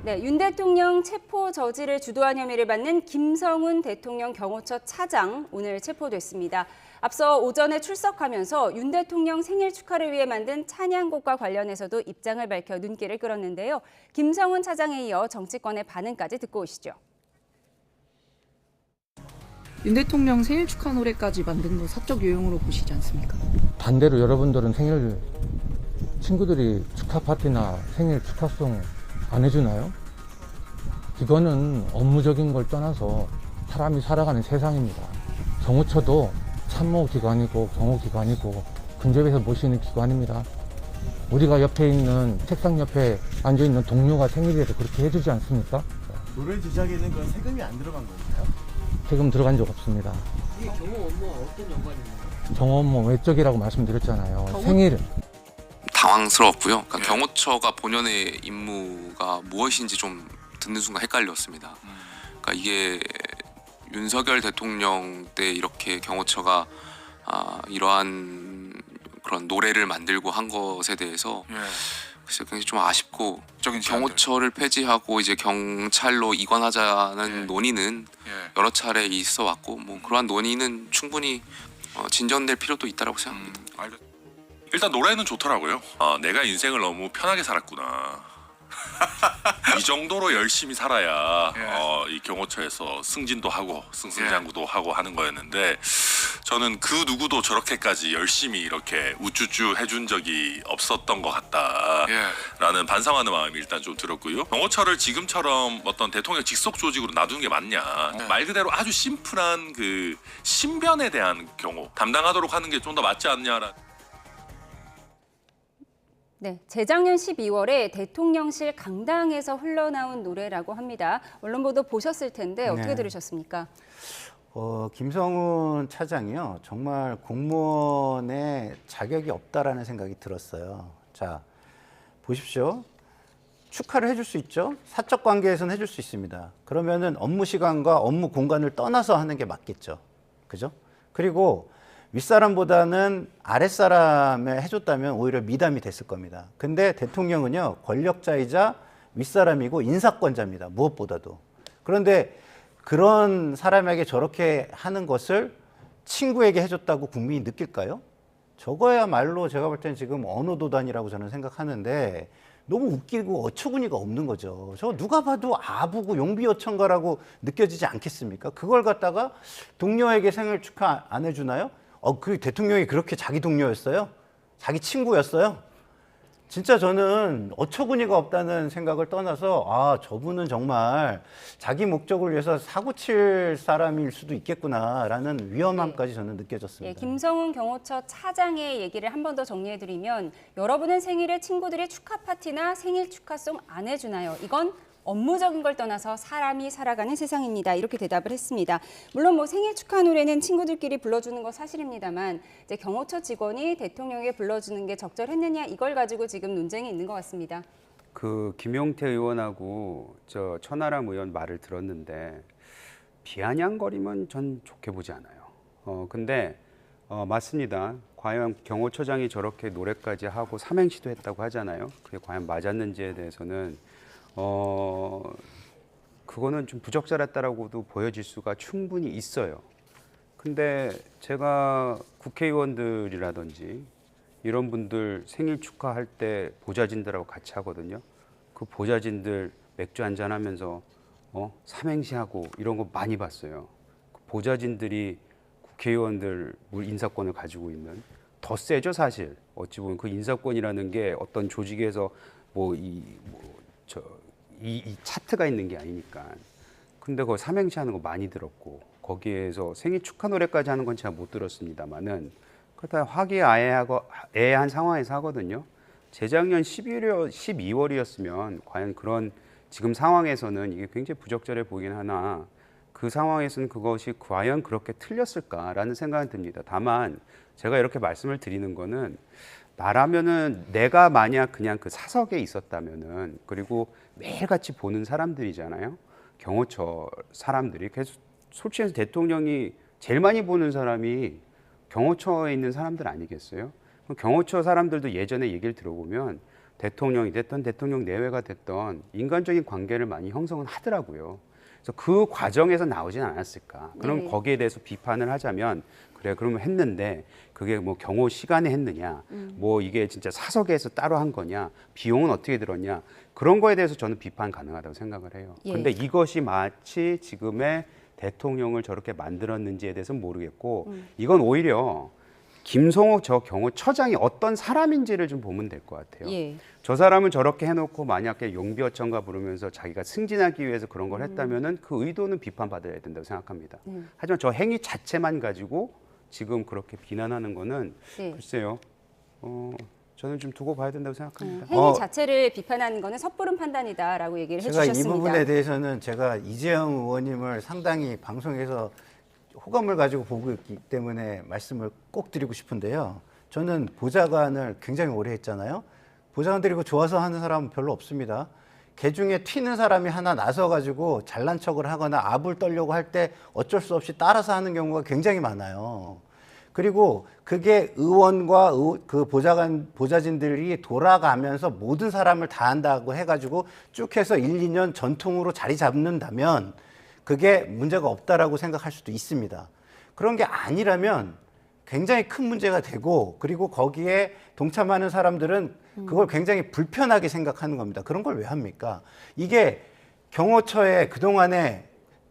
네, 윤 대통령 체포 저지를 주도한 혐의를 받는 김성훈 대통령 경호처 차장 오늘 체포됐습니다. 앞서 오전에 출석하면서 윤 대통령 생일 축하를 위해 만든 찬양곡과 관련해서도 입장을 밝혀 눈길을 끌었는데요. 김성훈 차장에 이어 정치권의 반응까지 듣고 오시죠. 윤 대통령 생일 축하 노래까지 만든 거 사적 요용으로 보시지 않습니까? 반대로 여러분들은 생일 친구들이 축하 파티나 생일 축하송 안 해주나요? 이거는 업무적인 걸 떠나서 사람이 살아가는 세상입니다. 경호처도 참모기관이고 경호기관이고 근접해서 모시는 기관입니다. 우리가 옆에 있는 책상 옆에 앉아있는 동료가 생일에도 그렇게 해주지 않습니까? 노래 제작에는 그건 세금이 안 들어간 건가요? 세금 들어간 적 없습니다. 이게 경호 업무와 어떤 연관이 있나요? 경호 업무 외적이라고 말씀드렸잖아요. 생일. 당황스러웠고요. 그러니까 경호처가 본연의 임무가 무엇인지 좀 듣는 순간 헷갈렸습니다. 그러니까 이게 윤석열 대통령 때 이렇게 경호처가 이러한 그런 노래를 만들고 한 것에 대해서 글쎄 굉장히 좀 아쉽고 경호처를 폐지하고 이제 경찰로 이관하자는 논의는 여러 차례 있어 왔고 뭐 그러한 논의는 충분히 진전될 필요도 있다라고 생각합니다. 일단 노래는 좋더라고요. 내가 인생을 너무 편하게 살았구나. 이 정도로 열심히 살아야 이 경호처에서 승진도 하고 승승장구도 하고 하는 거였는데 저는 그 누구도 저렇게까지 열심히 이렇게 우쭈쭈 해준 적이 없었던 것 같다라는 반성하는 마음이 일단 좀 들었고요. 경호처를 지금처럼 어떤 대통령 직속 조직으로 놔두는 게 맞냐. 말 그대로 아주 심플한 그 신변에 대한 경호 담당하도록 하는 게 좀 더 맞지 않냐라는. 네, 재작년 12월에 대통령실 강당에서 흘러나온 노래라고 합니다. 언론 보도 보셨을 텐데 어떻게 들으셨습니까? 김성훈 차장이요. 정말 공무원의 자격이 없다라는 생각이 들었어요. 자, 보십시오. 축하를 해줄 수 있죠. 사적 관계에서는 해줄 수 있습니다. 그러면은 업무 시간과 업무 공간을 떠나서 하는 게 맞겠죠. 그죠? 그리고 윗사람보다는 아랫사람에 해줬다면 오히려 미담이 됐을 겁니다. 근데 대통령은요, 권력자이자 윗사람이고 인사권자입니다. 무엇보다도. 그런데 그런 사람에게 저렇게 하는 것을 친구에게 해줬다고 국민이 느낄까요? 저거야말로 제가 볼 때는 지금 언어도단이라고 저는 생각하는데 너무 웃기고 어처구니가 없는 거죠. 저 누가 봐도 아부고 용비어천가라고 느껴지지 않겠습니까? 그걸 갖다가 동료에게 생일 축하 안 해주나요? 그 대통령이 그렇게 자기 동료였어요? 자기 친구였어요? 진짜 저는 어처구니가 없다는 생각을 떠나서 저분은 정말 자기 목적을 위해서 사고 칠 사람일 수도 있겠구나라는 위험함까지 저는 느껴졌습니다. 김성훈 경호처 차장의 얘기를 한 번 더 정리해드리면 여러분은 생일에 친구들이 축하 파티나 생일 축하송 안 해주나요? 이건 업무적인 걸 떠나서 사람이 살아가는 세상입니다. 이렇게 대답을 했습니다. 물론 뭐 생일 축하 노래는 친구들끼리 불러주는 거 사실입니다만 이제 경호처 직원이 대통령에게 불러주는 게 적절했느냐 이걸 가지고 지금 논쟁이 있는 것 같습니다. 그 김용태 의원하고 저 천하람 의원 말을 들었는데 비아냥거리면 전 좋게 보지 않아요. 근데 맞습니다. 과연 경호처장이 저렇게 노래까지 하고 삼행시도 했다고 하잖아요. 그게 과연 맞았는지에 대해서는 그거는 좀 부적절했다라고도 보여질 수가 충분히 있어요. 근데 제가 국회의원들이라든지 이런 분들 생일 축하할 때 보좌진들하고 같이 하거든요. 그 보좌진들 맥주 한잔 하면서 삼행시하고 이런 거 많이 봤어요. 그 보좌진들이 국회의원들 인사권을 가지고 있는 더 세죠, 사실. 어찌 보면 그 인사권이라는 게 어떤 조직에서 이 차트가 있는 게 아니니까. 근데 그거 삼행시 하는 거 많이 들었고 거기에서 생일 축하 노래까지 하는 건 제가 못 들었습니다만은 그렇다 화기애애한 상황에서 하거든요. 재작년 12월이었으면 과연 그런 지금 상황에서는 이게 굉장히 부적절해 보이긴 하나 그 상황에서는 그것이 과연 그렇게 틀렸을까라는 생각이 듭니다. 다만 제가 이렇게 말씀을 드리는 거는 나라면은 내가 만약 그냥 그 사석에 있었다면은 그리고 매일같이 보는 사람들이잖아요. 경호처 사람들이 그래서 솔직히 해서 대통령이 제일 많이 보는 사람이 경호처에 있는 사람들 아니겠어요? 경호처 사람들도 예전에 얘기를 들어보면 대통령이 됐던 대통령 내외가 됐던 인간적인 관계를 많이 형성은 하더라고요. 그래서 그 과정에서 나오진 않았을까. 그럼 거기에 대해서 비판을 하자면 그래 그러면 했는데 그게 뭐 경호 시간에 했느냐 뭐 이게 진짜 사석에서 따로 한 거냐 비용은 어떻게 들었냐 그런 거에 대해서 저는 비판 가능하다고 생각을 해요. 근데 이것이 마치 지금의 대통령을 저렇게 만들었는지에 대해서는 모르겠고 이건 오히려 김성옥 저 경호처장이 어떤 사람인지를 좀 보면 될 것 같아요. 저 사람을 저렇게 해놓고 만약에 용비어천가 부르면서 자기가 승진하기 위해서 그런 걸 했다면은 그 의도는 비판받아야 된다고 생각합니다. 하지만 저 행위 자체만 가지고 지금 그렇게 비난하는 거는 글쎄요. 저는 좀 두고 봐야 된다고 생각합니다. 행위 자체를 비판하는 거는 섣부른 판단이다라고 얘기를 해주셨습니다. 제가 이 부분에 대해서는 제가 이재영 의원님을 상당히 방송에서 호감을 가지고 보고 있기 때문에 말씀을 꼭 드리고 싶은데요. 저는 보좌관을 굉장히 오래 했잖아요. 보좌관들이 좋아서 하는 사람은 별로 없습니다. 개 중에 튀는 사람이 하나 나서가지고 잘난 척을 하거나 압을 떨려고 할 때 어쩔 수 없이 따라서 하는 경우가 굉장히 많아요. 그리고 그게 의원과 그 보좌진들이 돌아가면서 모든 사람을 다 한다고 해가지고 쭉 해서 1, 2년 전통으로 자리 잡는다면 그게 문제가 없다라고 생각할 수도 있습니다. 그런 게 아니라면 굉장히 큰 문제가 되고 그리고 거기에 동참하는 사람들은 그걸 굉장히 불편하게 생각하는 겁니다. 그런 걸 왜 합니까? 이게 경호처의 그동안의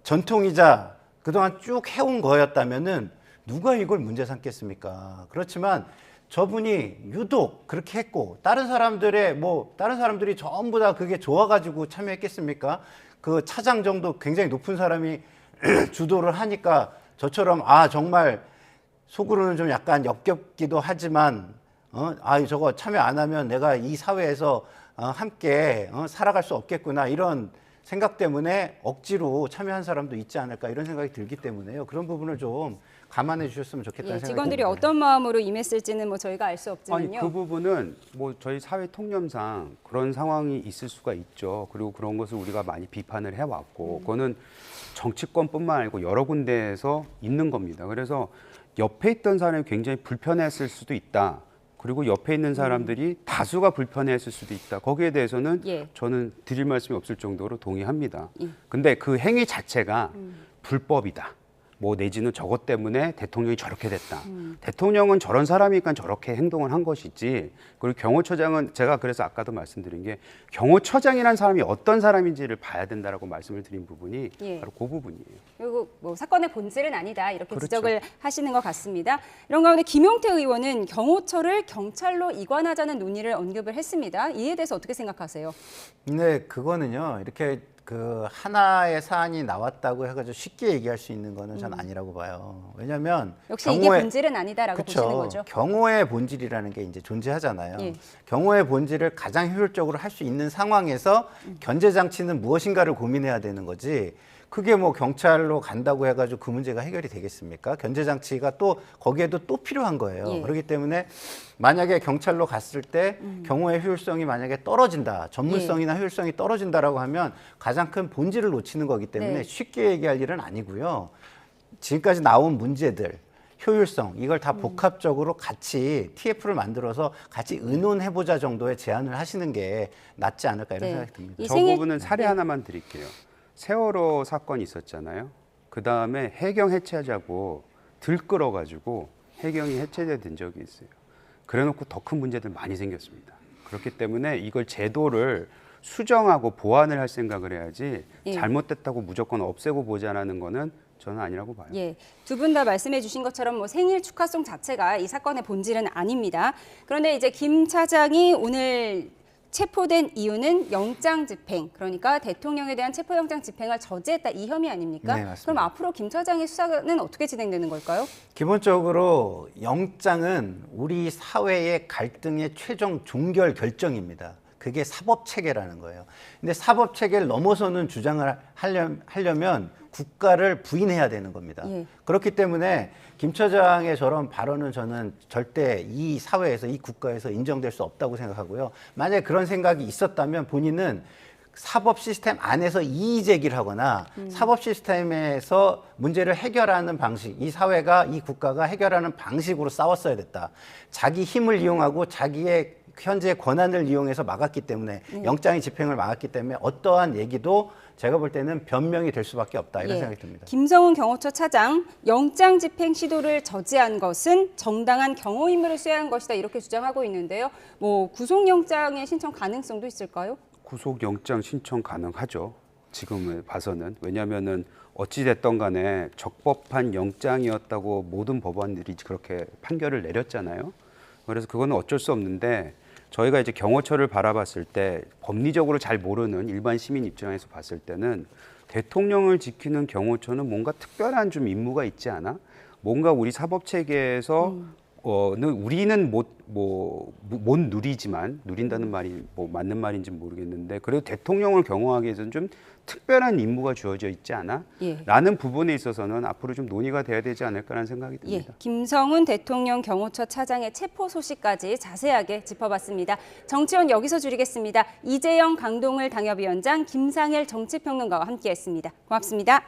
전통이자 그동안 쭉 해온 거였다면은 누가 이걸 문제 삼겠습니까? 그렇지만 저분이 유독 그렇게 했고 다른 사람들이 전부 다 그게 좋아가지고 참여했겠습니까? 그 차장 정도 굉장히 높은 사람이 주도를 하니까 저처럼 정말 속으로는 좀 약간 역겹기도 하지만 저거 참여 안 하면 내가 이 사회에서 함께 살아갈 수 없겠구나 이런 생각 때문에 억지로 참여한 사람도 있지 않을까 이런 생각이 들기 때문에요. 그런 부분을 좀 감안해 주셨으면 좋겠다는 생각이 듭니다. 직원들이 어떤 마음으로 임했을지는 저희가 알 수 없지만요. 그 부분은 저희 사회 통념상 그런 상황이 있을 수가 있죠. 그리고 그런 것을 우리가 많이 비판을 해왔고 그거는 정치권뿐만 아니고 여러 군데에서 있는 겁니다. 그래서 옆에 있던 사람이 굉장히 불편했을 수도 있다. 그리고 옆에 있는 사람들이 다수가 불편했을 수도 있다. 거기에 대해서는 저는 드릴 말씀이 없을 정도로 동의합니다. 근데 그 행위 자체가 불법이다. 내지는 저것 때문에 대통령이 저렇게 됐다. 대통령은 저런 사람이니까 저렇게 행동을 한 것이지. 그리고 경호처장은 제가 그래서 아까도 말씀드린 게 경호처장이라는 사람이 어떤 사람인지를 봐야 된다라고 말씀을 드린 부분이 바로 그 부분이에요. 그리고 사건의 본질은 아니다 이렇게 지적을 하시는 것 같습니다. 이런 가운데 김용태 의원은 경호처를 경찰로 이관하자는 논의를 언급을 했습니다. 이에 대해서 어떻게 생각하세요? 네, 그거는요. 이렇게 그 하나의 사안이 나왔다고 해가지고 쉽게 얘기할 수 있는 거는 전 아니라고 봐요. 왜냐하면 역시 이게 본질은 아니다라고 보시는 거죠. 경호의 본질이라는 게 이제 존재하잖아요. 경호의 본질을 가장 효율적으로 할 수 있는 상황에서 견제 장치는 무엇인가를 고민해야 되는 거지. 그게 경찰로 간다고 해가지고 그 문제가 해결이 되겠습니까? 견제 장치가 또 거기에도 또 필요한 거예요. 그렇기 때문에 만약에 경찰로 갔을 때 경호의 효율성이 만약에 떨어진다, 전문성이나 효율성이 떨어진다라고 하면 가장 큰 본질을 놓치는 거기 때문에 쉽게 얘기할 일은 아니고요. 지금까지 나온 문제들, 효율성 이걸 다 복합적으로 같이 TF를 만들어서 같이 의논해보자 정도의 제안을 하시는 게 낫지 않을까 이런 생각이 듭니다. 저 부분은 사례 하나만 드릴게요. 세월호 사건이 있었잖아요. 그 다음에 해경 해체하자고 들끓어가지고 해경이 해체된 적이 있어요. 그래놓고 더 큰 문제들 많이 생겼습니다. 그렇기 때문에 이걸 제도를 수정하고 보완을 할 생각을 해야지 잘못됐다고 무조건 없애고 보자라는 거는 저는 아니라고 봐요. 예, 두 분 다 말씀해 주신 것처럼 뭐 생일 축하송 자체가 이 사건의 본질은 아닙니다. 그런데 이제 김 차장이 오늘 체포된 이유는 영장 집행, 그러니까 대통령에 대한 체포영장 집행을 저지했다 이 혐의 아닙니까? 네, 맞습니다. 그럼 앞으로 김 차장의 수사는 어떻게 진행되는 걸까요? 기본적으로 영장은 우리 사회의 갈등의 최종 종결 결정입니다. 그게 사법체계라는 거예요. 근데 사법체계를 넘어서는 주장을 하려면 국가를 부인해야 되는 겁니다. 그렇기 때문에 김 처장의 저런 발언은 저는 절대 이 사회에서, 이 국가에서 인정될 수 없다고 생각하고요. 만약에 그런 생각이 있었다면 본인은 사법 시스템 안에서 이의 제기를 하거나 사법 시스템에서 문제를 해결하는 방식, 이 사회가, 이 국가가 해결하는 방식으로 싸웠어야 됐다. 자기 힘을 이용하고 자기의 현재 권한을 이용해서 막았기 때문에 영장의 집행을 막았기 때문에 어떠한 얘기도 제가 볼 때는 변명이 될 수밖에 없다 이런 생각이 듭니다. 김성훈 경호처 차장, 영장 집행 시도를 저지한 것은 정당한 경호 임무를 수행한 것이다 이렇게 주장하고 있는데요. 뭐 구속영장의 신청 가능성도 있을까요? 구속영장 신청 가능하죠. 지금을 봐서는. 왜냐하면은 어찌 됐던 간에 적법한 영장이었다고 모든 법원들이 그렇게 판결을 내렸잖아요. 그래서 그거는 어쩔 수 없는데 저희가 이제 경호처를 바라봤을 때 법리적으로 잘 모르는 일반 시민 입장에서 봤을 때는 대통령을 지키는 경호처는 뭔가 특별한 좀 임무가 있지 않아? 뭔가 우리 사법 체계에서 우리는 못 누리지만 누린다는 말이 뭐 맞는 말인지 모르겠는데 그래도 대통령을 경호하기 위해서는 좀 특별한 임무가 주어져 있지 않아? 라는 부분에 있어서는 앞으로 좀 논의가 돼야 되지 않을까라는 생각이 듭니다. 김성훈 대통령 경호처 차장의 체포 소식까지 자세하게 짚어봤습니다. 정치원 여기서 줄이겠습니다. 이재영 강동을 당협위원장, 김상일 정치평론가와 함께했습니다. 고맙습니다.